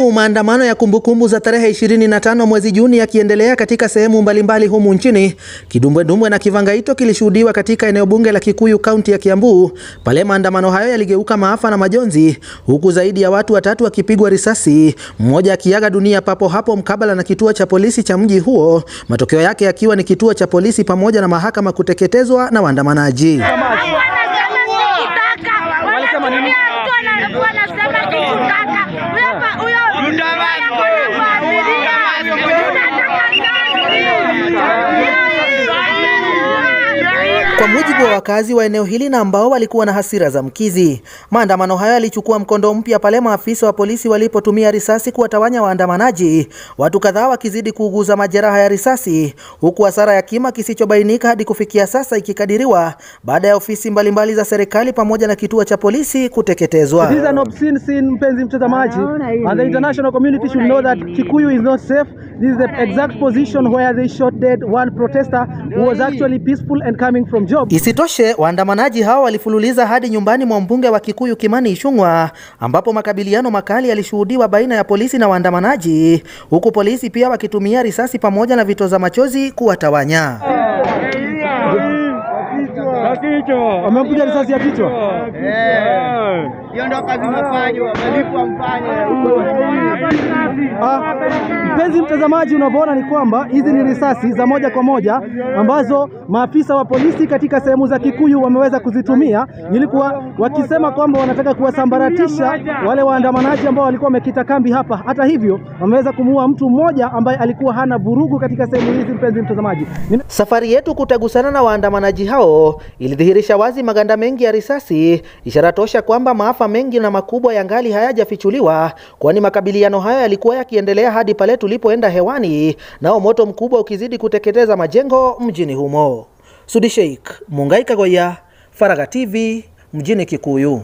Huku maandamano ya kumbukumbu za tarehe 25 mwezi Juni yakiendelea katika sehemu mbalimbali humu nchini, kidumbwendumbwe na kivangaito kilishuhudiwa katika eneo bunge la Kikuyu kaunti ya Kiambu, pale maandamano hayo yaligeuka maafa na majonzi, huku zaidi ya watu 3 wakipigwa risasi, mmoja akiaga dunia papo hapo mkabala na kituo cha polisi cha mji huo, matokeo yake yakiwa ni kituo cha polisi pamoja na mahakama kuteketezwa na waandamanaji. Kwa mujibu wa wakazi wa eneo hili na ambao walikuwa na hasira za mkizi, maandamano hayo yalichukua mkondo mpya pale maafisa wa polisi walipotumia risasi kuwatawanya waandamanaji, watu kadhaa wakizidi kuuguza majeraha ya risasi, huku hasara ya kima kisichobainika hadi kufikia sasa ikikadiriwa baada ya ofisi mbalimbali za serikali pamoja na kituo cha polisi kuteketezwa. This is an obscene scene, mpenzi mtazamaji, and the international community should know that Kikuyu is not safe. This is the exact position where they shot dead one protester who was actually peaceful and coming from job. Isitoshe, waandamanaji hao walifululiza hadi nyumbani mwa mbunge wa Kikuyu Kimani Ichung'wah, ambapo makabiliano makali yalishuhudiwa baina ya polisi na waandamanaji, huku polisi pia wakitumia risasi pamoja na vitoza machozi kuwatawanya. Wamempiga risasi ya kichwa. Hiyo ndio kazi mnafanywa, malipo mfanye. Mpenzi mtazamaji, unavyoona ni kwamba hizi ni risasi za moja kwa moja ambazo maafisa wa polisi katika sehemu za Kikuyu wameweza kuzitumia, ilikuwa wakisema kwamba wanataka kuwasambaratisha wale waandamanaji ambao walikuwa wamekita kambi hapa. Hata hivyo, wameweza kumuua mtu mmoja ambaye alikuwa hana vurugu katika sehemu hizi. Mpenzi mtazamaji, safari yetu kutagusana na waandamanaji hao ilidhihirisha wazi maganda mengi ya risasi, ishara tosha kwamba maafa mengi na makubwa yangali hayajafichuliwa, kwani makabiliano haya yalikuwa yakiendelea hadi pale tulipoenda hewani, nao moto mkubwa ukizidi kuteketeza majengo mjini humo. Sudi Sheikh, Mungai Kagoya, Faragha TV, mjini Kikuyu.